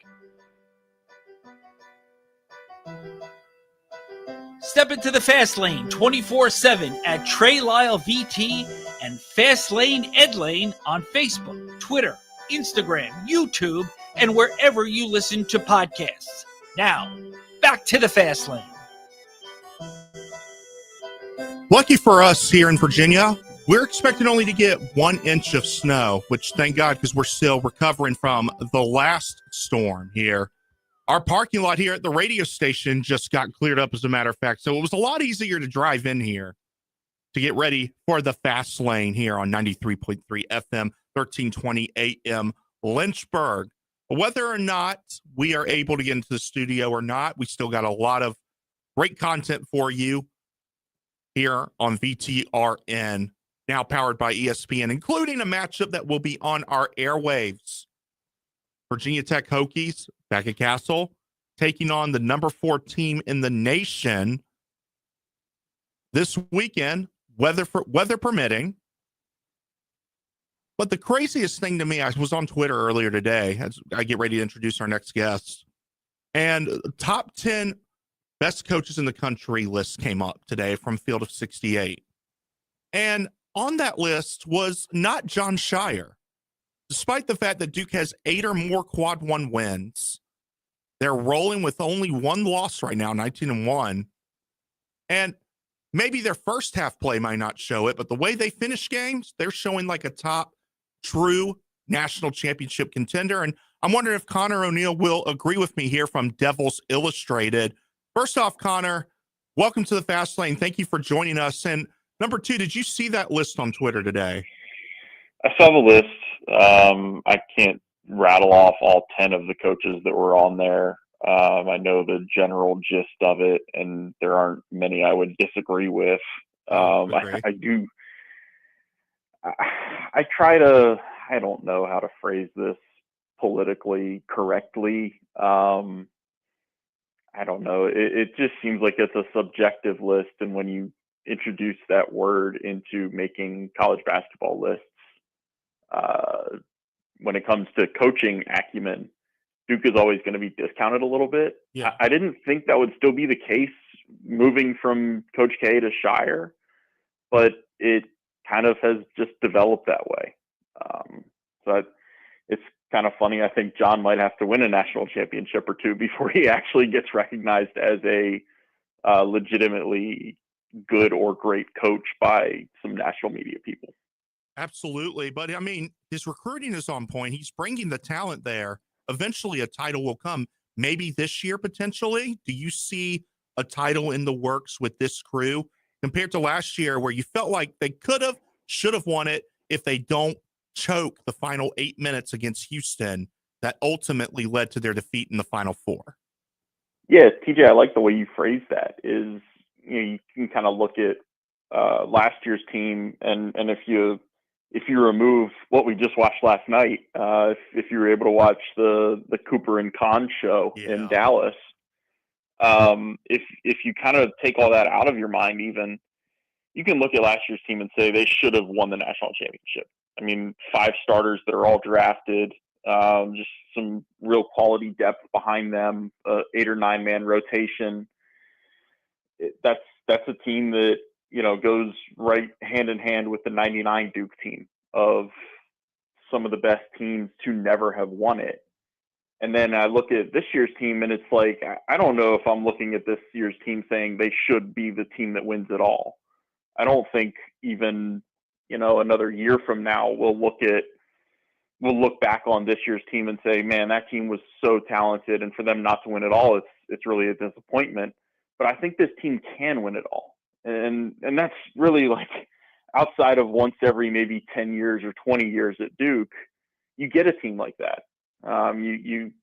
Step into the Fast Lane 24/7 at Trey Lyle VT and Fast Lane Ed Lane on Facebook, Twitter, Instagram, YouTube, and wherever you listen to podcasts. Now, back to the Fast Lane. Lucky for us here in Virginia, we're expecting only to get 1 inch of snow, which thank God, because we're still recovering from the last storm here. Our parking lot here at the radio station just got cleared up, as a matter of fact. So it was a lot easier to drive in here to get ready for the Fast Lane here on 93.3 FM, 1320 AM Lynchburg. Whether or not we are able to get into the studio or not, we still got a lot of great content for you here on VTRN. now powered by ESPN, including a matchup that will be on our airwaves. Virginia Tech Hokies back at Castle, taking on the number 4 team in the nation this weekend, weather permitting. But the craziest thing to me, I was on Twitter earlier today as I get ready to introduce our next guest, and top 10 best coaches in the country list came up today from Field of 68. And on that list was not John Shire. Despite the fact that Duke has 8 or more quad 1 wins, they're rolling with only 1 loss right now, 19-1. And maybe their first half play might not show it, but the way they finish games, they're showing like a top true national championship contender. And I'm wondering if Conor O'Neill will agree with me here from Devils Illustrated. First off, Conor, welcome to the Fast Lane. Thank you for joining us. And number 2, did you see that list on Twitter today? I saw the list. I can't rattle off all 10 of the coaches that were on there. I know the general gist of it, and there aren't many I would disagree with. I try to, I don't know how to phrase this politically correctly. I don't know. It just seems like it's a subjective list. And when you introduce that word into making college basketball lists, when it comes to coaching acumen, Duke is always going to be discounted a little bit. Yeah. I didn't think that would still be the case moving from Coach K to Shire, but it kind of has just developed that way. So it's kind of funny. I think John might have to win a national championship or 2 before he actually gets recognized as a legitimately good or great coach by some national media people. Absolutely. But I mean, his recruiting is on point. He's bringing the talent there. Eventually a title will come, maybe this year, potentially. Do you see a title in the works with this crew compared to last year where you felt like they should have won it if they don't choke the final 8 minutes against Houston that ultimately led to their defeat in the Final Four? Yeah, TJ, I like the way you phrased that. Is, you can kind of look at last year's team, and if you remove what we just watched last night, if you were able to watch the Cooper and Kahn show in Dallas, if you kind of take all that out of your mind, even, you can look at last year's team and say they should have won the national championship. I mean, 5 starters that are all drafted, just some real quality depth behind them, 8 or 9 man rotation. That's a team that, goes right hand in hand with the 99 Duke team of some of the best teams to never have won it. And then I look at this year's team and it's like, I don't know if I'm looking at this year's team saying they should be the team that wins it all. I don't think even, another year from now, we'll look back on this year's team and say, man, that team was so talented, and for them not to win it all, it's really a disappointment. But I think this team can win it all. And that's really, like, outside of once every maybe 10 years or 20 years at Duke, you get a team like that. You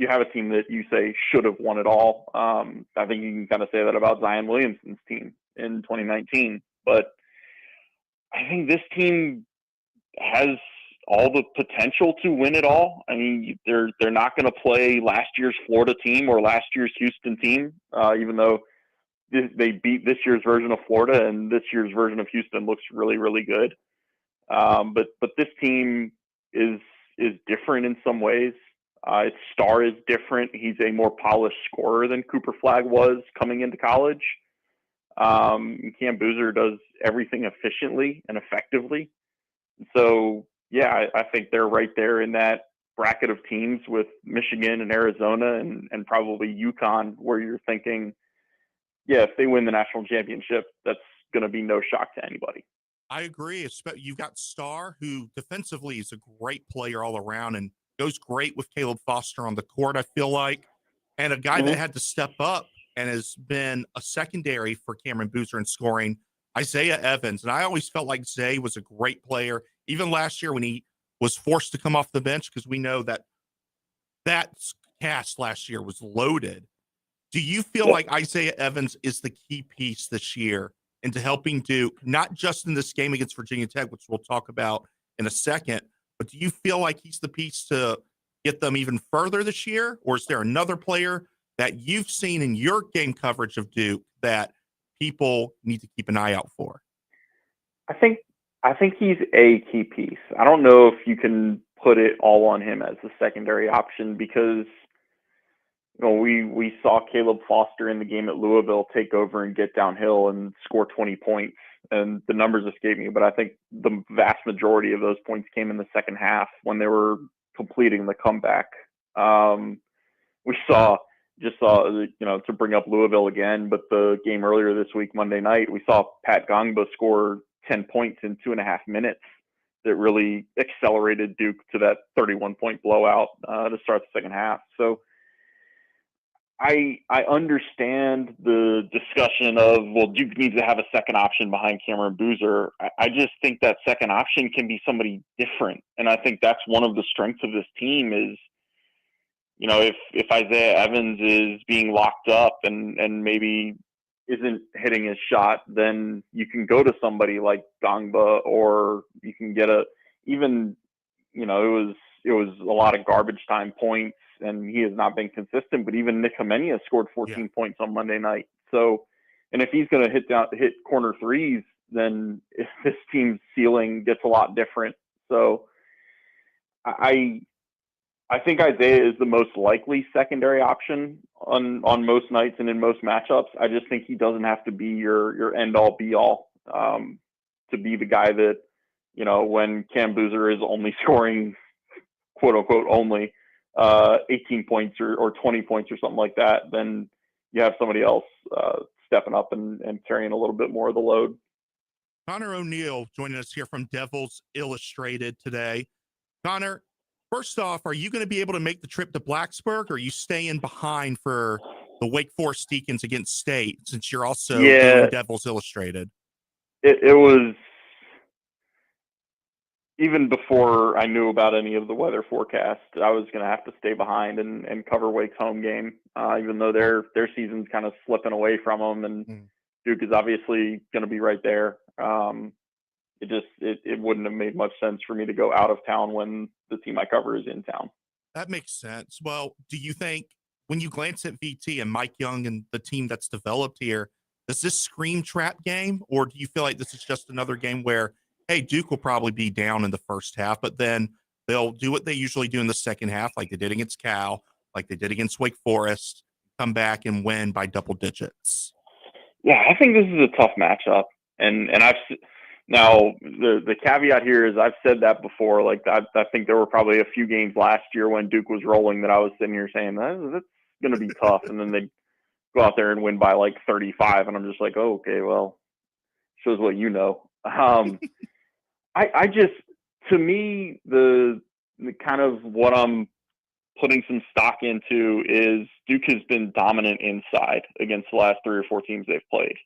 have a team that you say should have won it all. I think you can kind of say that about Zion Williamson's team in 2019. But I think this team has all the potential to win it all. I mean, they're not going to play last year's Florida team or last year's Houston team, even though they beat this year's version of Florida, and this year's version of Houston looks really, really good. But this team is different in some ways. Its star is different. He's a more polished scorer than Cooper Flagg was coming into college. Cam Boozer does everything efficiently and effectively. So, yeah, I think they're right there in that bracket of teams with Michigan and Arizona and probably UConn, where you're thinking, yeah, if they win the national championship, that's going to be no shock to anybody. I agree. You've got Starr, who defensively is a great player all around and goes great with Caleb Foster on the court, I feel like. And a guy that had to step up and has been a secondary for Cameron Boozer in scoring, Isaiah Evans. And I always felt like Zay was a great player, even last year when he was forced to come off the bench, because we know that cast last year was loaded. Do you feel like Isaiah Evans is the key piece this year into helping Duke, not just in this game against Virginia Tech, which we'll talk about in a second, but do you feel like he's the piece to get them even further this year? Or is there another player that you've seen in your game coverage of Duke that people need to keep an eye out for? I think he's a key piece. I don't know if you can put it all on him as the secondary option because we saw Caleb Foster in the game at Louisville take over and get downhill and score 20 points. And the numbers escape me, but I think the vast majority of those points came in the second half when they were completing the comeback. We saw, to bring up Louisville again, but the game earlier this week, Monday night, we saw Pat Gongba score 10 points in 2.5 minutes that really accelerated Duke to that 31-point blowout to start the second half. So I understand the discussion of, well, Duke needs to have a second option behind Cameron Boozer. I just think that second option can be somebody different. And I think that's one of the strengths of this team is, if Isaiah Evans is being locked up and maybe isn't hitting his shot, then you can go to somebody like Gongba, or you can get it was a lot of garbage time points, and he has not been consistent. But even Nick Homenia scored 14 points on Monday night. So, and if he's going to hit corner threes, then this team's ceiling gets a lot different. So, I think Isaiah is the most likely secondary option on most nights and in most matchups. I just think he doesn't have to be your end all be all to be the guy that, when Cam Boozer is only scoring, quote unquote, only 18 points or 20 points or something like that, then you have somebody else stepping up and carrying a little bit more of the load. Conor O'Neill joining us here from Devils Illustrated today. Conor, first off, are you going to be able to make the trip to Blacksburg, or are you staying behind for the Wake Forest Deacons against State, since you're also doing Devils Illustrated? It was, even before I knew about any of the weather forecast, I was going to have to stay behind and cover Wake's home game, even though their season's kind of slipping away from them, and Duke is obviously going to be right there. It wouldn't have made much sense for me to go out of town when the team I cover is in town. That makes sense. Well, do you think when you glance at VT and Mike Young and the team that's developed here, does this scream trap game, or do you feel like this is just another game where, hey, Duke will probably be down in the first half, but then they'll do what they usually do in the second half, like they did against Cal, like they did against Wake Forest, come back and win by double digits? Yeah, I think this is a tough matchup. And now, the caveat here is I've said that before. Like, I think there were probably a few games last year when Duke was rolling that I was sitting here saying, that's going to be tough. And then they go out there and win by like 35. And I'm just like, oh, okay, well, shows what you know. I just, to me, the kind of what I'm putting some stock into is Duke has been dominant inside against the last 3 or 4 teams they've played.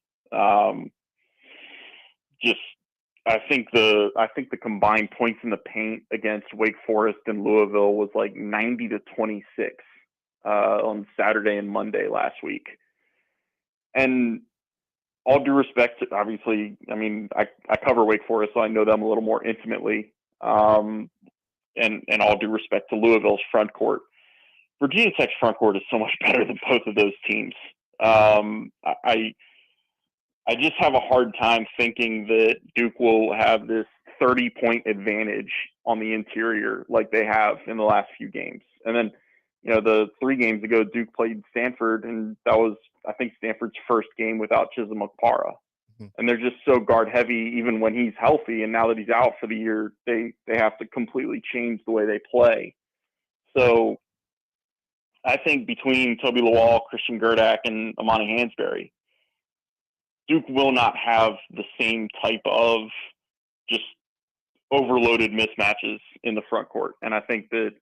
I think the combined points in the paint against Wake Forest and Louisville was like 90-26 on Saturday and Monday last week. And all due respect to, obviously, I mean, I cover Wake Forest, so I know them a little more intimately. And all due respect to Louisville's front court, Virginia Tech's front court is so much better than both of those teams. I just have a hard time thinking that Duke will have this 30-point advantage on the interior like they have in the last few games. And then, the 3 games ago, Duke played Stanford, and that was, I think, Stanford's first game without Chisholm Okpara. Mm-hmm. And they're just so guard heavy even when he's healthy. And now that he's out for the year, they have to completely change the way they play. So I think between Toby Lawal, Christian Gerdak, and Amani Hansberry, Duke will not have the same type of just overloaded mismatches in the front court. And I think that,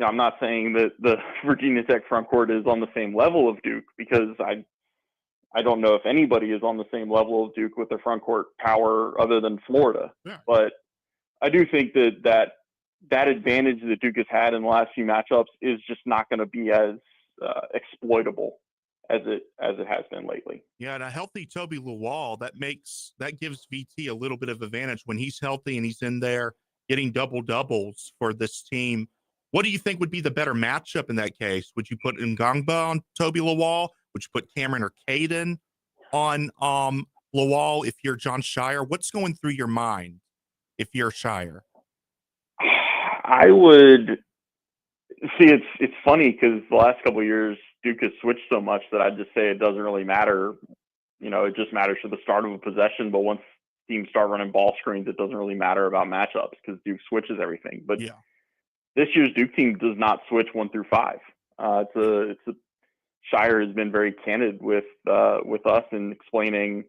I'm not saying that the Virginia Tech front court is on the same level of Duke, because I don't know if anybody is on the same level of Duke with their front court power other than Florida. Yeah. But I do think that advantage that Duke has had in the last few matchups is just not going to be as exploitable as it has been lately. Yeah, and a healthy Toby Lawal, that gives VT a little bit of advantage when he's healthy and he's in there getting double doubles for this team. What do you think would be the better matchup in that case? Would you put Ngangba on Toby Lawal? Would you put Cameron or Caden on Lawal if you're John Shire? What's going through your mind if you're Shire? I would see. It's funny because the last couple of years Duke has switched so much that I'd just say it doesn't really matter. It just matters for the start of a possession. But once teams start running ball screens, it doesn't really matter about matchups because Duke switches everything. But this year's Duke team does not switch 1 through 5. Shire has been very candid with us in explaining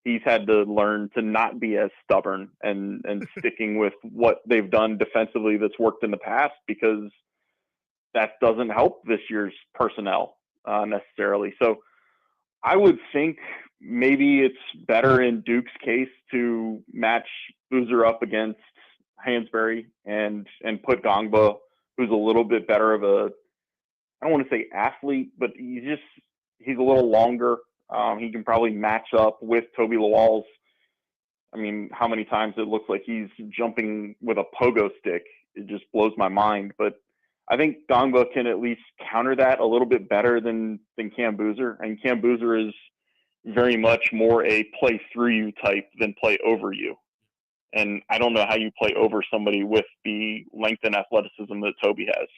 he's had to learn to not be as stubborn and sticking with what they've done defensively that's worked in the past, because that doesn't help this year's personnel necessarily. So I would think maybe it's better in Duke's case to match Boozer up against Hansberry and put Gongba, who's a little bit better of a, I don't want to say athlete, but he's a little longer. He can probably match up with Toby Lawal's. I mean, how many times it looks like he's jumping with a pogo stick. It just blows my mind. But I think Gongba can at least counter that a little bit better than Cam Boozer. And Cam Boozer is very much more a play through you type than play over you. And I don't know how you play over somebody with the length and athleticism that Toby has.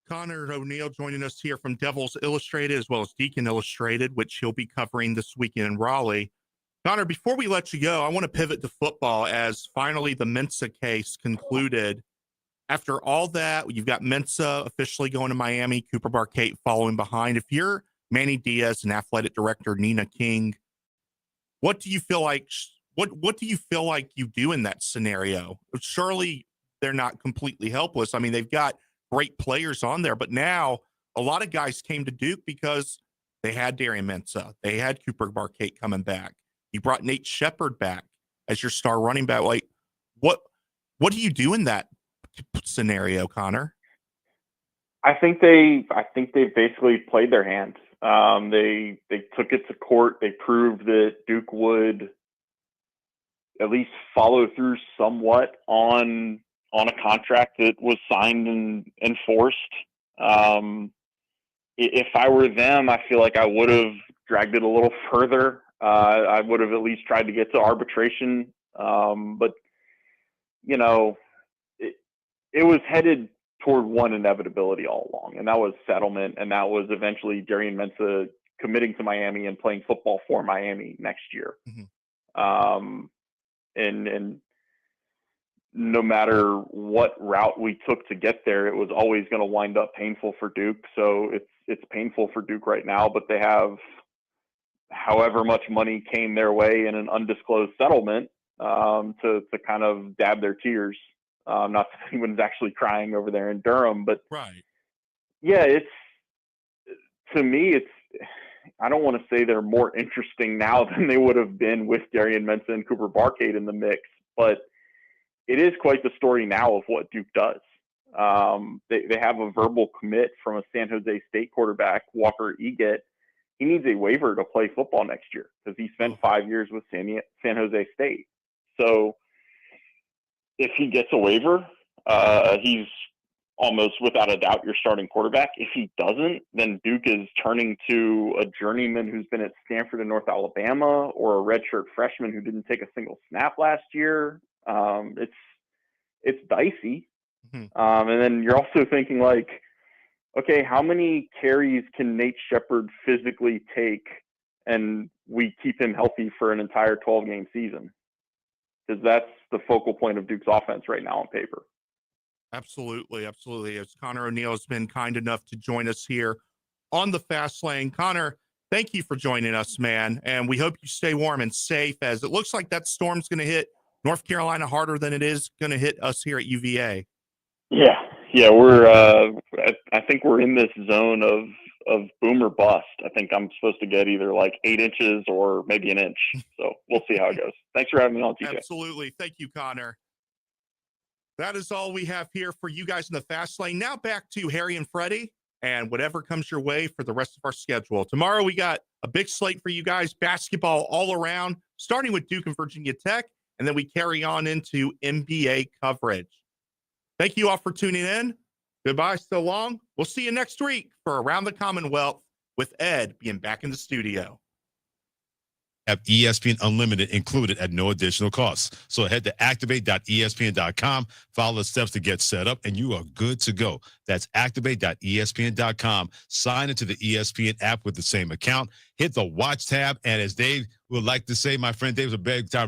Conor O'Neill joining us here from Devils Illustrated as well as Deacon Illustrated, which he'll be covering this weekend in Raleigh. Conor, before we let you go, I want to pivot to football as finally the Mensa case concluded. After all that, you've got Mensa officially going to Miami, Cooper Barkate following behind. If you're Manny Diaz and athletic director Nina King, what do you feel like? What do you feel like you do in that scenario? Surely they're not completely helpless. I mean, they've got great players on there, but now a lot of guys came to Duke because they had Darian Mensa, they had Cooper Barkate coming back. You brought Nate Shepard back as your star running back. Like, what do you do in that scenario, Conor? I think they basically played their hand. They took it to court. They proved that Duke would at least follow through somewhat on a contract that was signed and enforced. If I were them, I feel like I would have dragged it a little further. I would have at least tried to get to arbitration. But it was headed toward one inevitability all along, and that was settlement, and that was eventually Darian Mensa committing to Miami and playing football for Miami next year. Mm-hmm. And no matter what route we took to get there, it was always going to wind up painful for Duke. So it's painful for Duke right now, but they have however much money came their way in an undisclosed settlement to kind of dab their tears. Not that anyone's actually crying over there in Durham, but right. Yeah, to me, I don't want to say they're more interesting now than they would have been with Darian Mensa and Cooper Barkate in the mix, but it is quite the story now of what Duke does. They have a verbal commit from a San Jose State quarterback, Walker Eget. He needs a waiver to play football next year because he spent 5 years with San Jose State. So if he gets a waiver, he's almost without a doubt your starting quarterback. If he doesn't, then Duke is turning to a journeyman who's been at Stanford and North Alabama, or a redshirt freshman who didn't take a single snap last year. It's dicey. Mm-hmm. And then you're also thinking like, okay, how many carries can Nate Shepard physically take and we keep him healthy for an entire 12-game season? Because that's the focal point of Duke's offense right now on paper. Absolutely. As Conor O'Neill has been kind enough to join us here on the Fast Lane. Conor, thank you for joining us, man. And we hope you stay warm and safe, as it looks like that storm's going to hit North Carolina harder than it is going to hit us here at UVA. Yeah, we're. I think we're in this zone of boom or bust. I think I'm supposed to get either like 8 inches or maybe an inch. So we'll see how it goes. Thanks for having me on, TJ. Absolutely. Thank you, Conor. That is all we have here for you guys in the Fast Lane. Now back to Harry and Freddie. and whatever comes your way for the rest of our schedule. Tomorrow, we got a big slate for you guys, basketball all around, starting with Duke and Virginia Tech, and then we carry on into NBA coverage. Thank you all for tuning in. Goodbye, so long. We'll see you next week for Around the Commonwealth with Ed being back in the studio. Have ESPN Unlimited included at no additional cost. So head to activate.espn.com, follow the steps to get set up, and you are good to go. That's activate.espn.com. Sign into the ESPN app with the same account. Hit the watch tab, and as Dave would like to say, my friend Dave's a big time